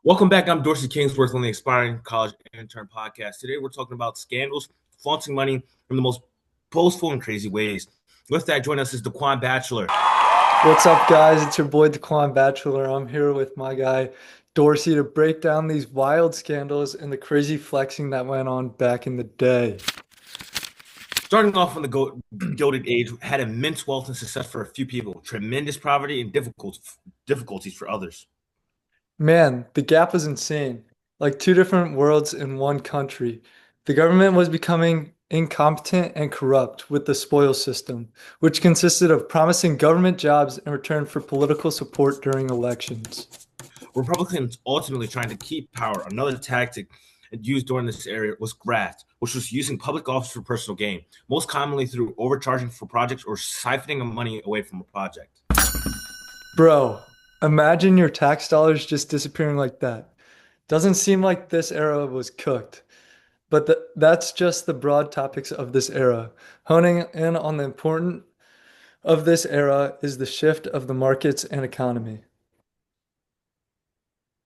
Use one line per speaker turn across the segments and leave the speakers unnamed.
Welcome back. I'm Dorsey Kingsworth on the Aspiring College Intern Podcast. Today we're talking about scandals, flaunting money from the most boastful and crazy ways. With that, join us is Daquan Bachelor.
What's up, guys? It's your boy, Daquan Bachelor. I'm here with my guy, Dorsey, to break down these wild scandals and the crazy flexing that went on back in the day.
Starting off on the Gilded Age, had immense wealth and success for a few people, tremendous poverty and difficulties for others.
Man, the gap was insane. Like two different worlds in one country. The government was becoming incompetent and corrupt with the spoil system, which consisted of promising government jobs in return for political support during elections.
Republicans ultimately trying to keep power. Another tactic used during this era was graft, which was using public office for personal gain, most commonly through overcharging for projects or siphoning money away from a project.
Bro, imagine your tax dollars just disappearing like that. Doesn't seem like this era was cooked, but that's just the broad topics of this era. Honing in on the important of this era is the shift of the markets and economy.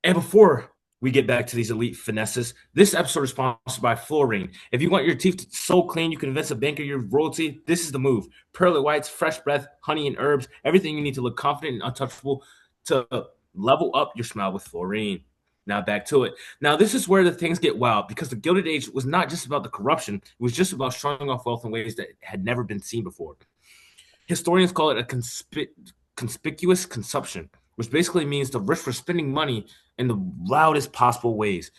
And before we get back to these elite finesses, this episode is sponsored by Fluorine. If you want your teeth so clean you can convince a banker your royalty, this is the move. Pearly whites, fresh breath, honey and herbs, everything you need to look confident and untouchable to level up your smile with Fluorine. Now back to it. Now this is where the things get wild because the Gilded Age was not just about the corruption, it was just about showing off wealth in ways that had never been seen before. Historians call it a conspicuous consumption, which basically means the rich were spending money in the loudest possible ways.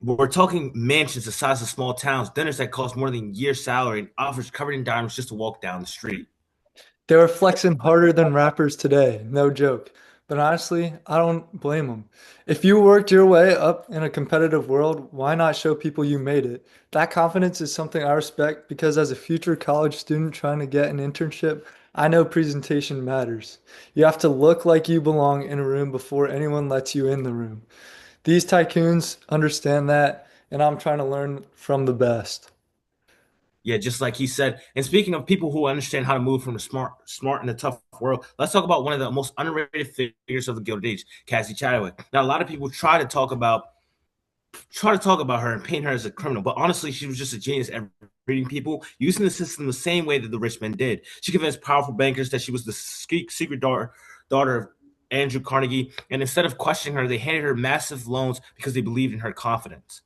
We're talking mansions the size of small towns, dinners that cost more than a year's salary, and offers covered in diamonds just to walk down the street.
They were flexing harder than rappers today, no joke. But honestly, I don't blame them. If you worked your way up in a competitive world, why not show people you made it? That confidence is something I respect because as a future college student trying to get an internship, I know presentation matters. You have to look like you belong in a room before anyone lets you in the room. These tycoons understand that, and I'm trying to learn from the best.
Yeah, just like he said. And speaking of people who understand how to move from a smart and a tough world, let's talk about one of the most underrated figures of the Gilded Age, Cassie Chadwick. Now, a lot of people try to talk about her and paint her as a criminal, but honestly, she was just a genius at reading people, using the system the same way that the rich men did. She convinced powerful bankers that she was the secret daughter of Andrew Carnegie, and instead of questioning her, they handed her massive loans because they believed in her confidence.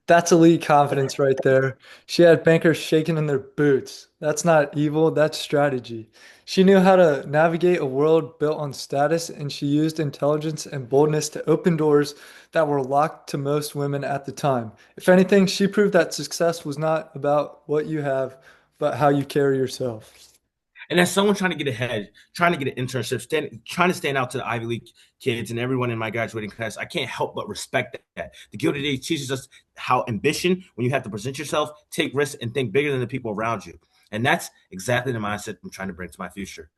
That's elite confidence right there. She had bankers shaking in their boots. That's not evil, that's strategy. She knew how to navigate a world built on status, and she used intelligence and boldness to open doors that were locked to most women at the time. If anything, she proved that success was not about what you have, but how you carry yourself.
And as someone trying to get ahead, trying to get an internship, trying to stand out to the Ivy League kids and everyone in my graduating class, I can't help but respect that. The Gilded Age teaches us how ambition, when you have to present yourself, take risks, and think bigger than the people around you. And that's exactly the mindset I'm trying to bring to my future.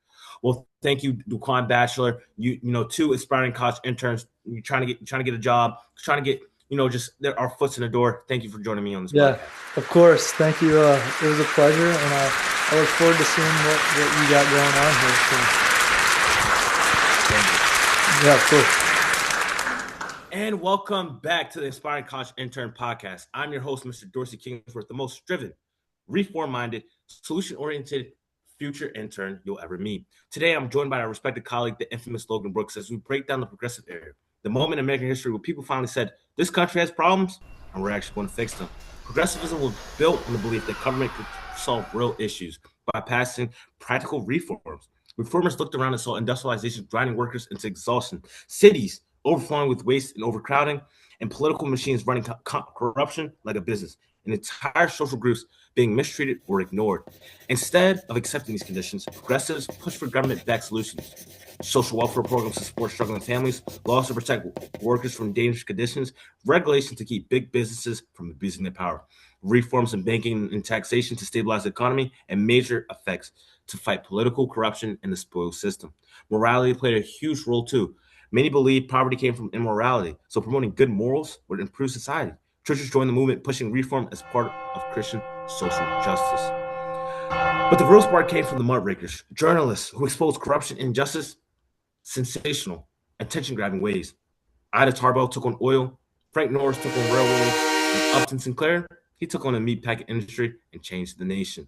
Well, thank you, Duquan Bachelor. You know, two aspiring college interns. You're trying to get a job, trying to get just our foots in the door. Thank you for joining me on this
Yeah,
podcast.
of course. Thank you. It was a pleasure, and I look forward to seeing what you got going on here.
Thank you.
So, yeah, of course.
And welcome back to the Inspiring College Intern Podcast. I'm your host, Mr. Dorsey Kingsworth, the most driven, reform-minded, solution-oriented future intern you'll ever meet. Today, I'm joined by our respected colleague, the infamous Logan Brooks, as we break down the progressive era, the moment in American history where people finally said, this country has problems, and we're actually going to fix them. Progressivism was built on the belief that government could solve real issues by passing practical reforms. Reformers looked around and saw industrialization grinding workers into exhaustion, cities overflowing with waste and overcrowding, and political machines running corruption like a business, and entire social groups being mistreated or ignored. Instead of accepting these conditions, progressives pushed for government-backed solutions. Social welfare programs to support struggling families, laws to protect workers from dangerous conditions, regulations to keep big businesses from abusing their power, reforms in banking and taxation to stabilize the economy, and major effects to fight political corruption and the spoils system. Morality played a huge role too. Many believe poverty came from immorality, so promoting good morals would improve society. Churches joined the movement, pushing reform as part of Christian social justice. But the real spark came from the mudrakers, journalists who exposed corruption and injustice. Sensational. attention-grabbing ways. Ida Tarbell took on oil, Frank Norris took on railroads, and Upton Sinclair, he took on the meatpacking industry and changed the nation.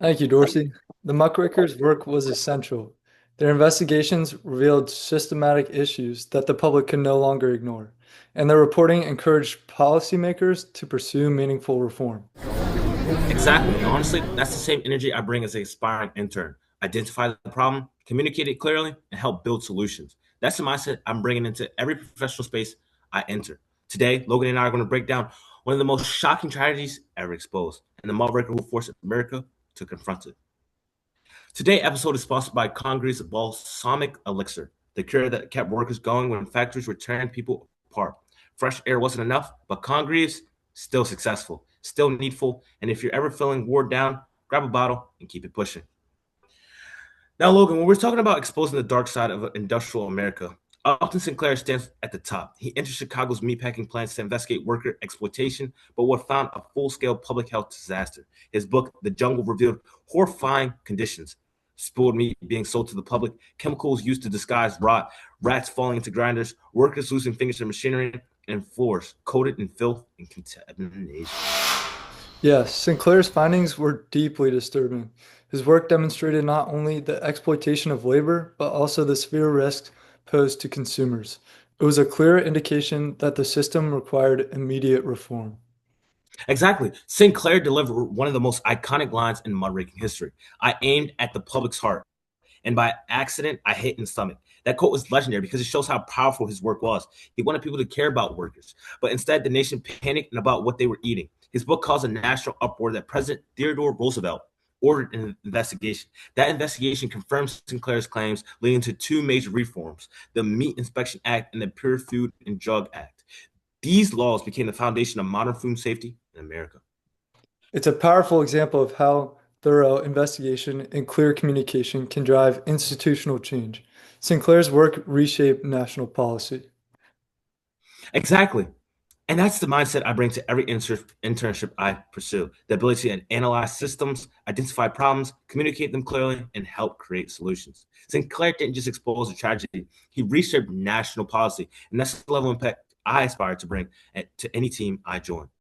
Thank you, Dorsey. The muckrakers' work was essential. Their investigations revealed systematic issues that the public could no longer ignore, and their reporting encouraged policymakers to pursue meaningful reform.
Exactly. And honestly, that's the same energy I bring as an aspiring intern. Identify the problem, communicate it clearly, and help build solutions. That's the mindset I'm bringing into every professional space I enter. Today, Logan and I are going to break down one of the most shocking tragedies ever exposed, and the muckraker who forced America to confront it. Today's episode is sponsored by Congre's Balsamic Elixir, the cure that kept workers going when factories were tearing people apart. Fresh air wasn't enough, but Congre's still successful, still needful, and if you're ever feeling worn down, grab a bottle and keep it pushing. Now, Logan, when we're talking about exposing the dark side of industrial America, Upton Sinclair stands at the top. He entered Chicago's meatpacking plants to investigate worker exploitation, but what found a full-scale public health disaster. His book, The Jungle, revealed horrifying conditions. Spoiled meat being sold to the public, chemicals used to disguise rot, rats falling into grinders, workers losing fingers to machinery, and floors coated in filth and contamination.
Yes, Sinclair's findings were deeply disturbing. His work demonstrated not only the exploitation of labor, but also the severe risks posed to consumers. It was a clear indication that the system required immediate reform.
Exactly. Sinclair delivered one of the most iconic lines in muckraking history. I aimed at the public's heart, and by accident, I hit in the stomach. That quote was legendary because it shows how powerful his work was. He wanted people to care about workers, but instead the nation panicked about what they were eating. His book caused a national uproar that President Theodore Roosevelt ordered an investigation. That investigation confirmed Sinclair's claims, leading to two major reforms, the Meat Inspection Act and the Pure Food and Drug Act. These laws became the foundation of modern food safety in America.
It's a powerful example of how thorough investigation and clear communication can drive institutional change. Sinclair's work reshaped national policy.
Exactly. And that's the mindset I bring to every internship I pursue, the ability to analyze systems, identify problems, communicate them clearly, and help create solutions. Sinclair didn't just expose a tragedy, he reshaped national policy. And that's the level of impact I aspire to bring to any team I join.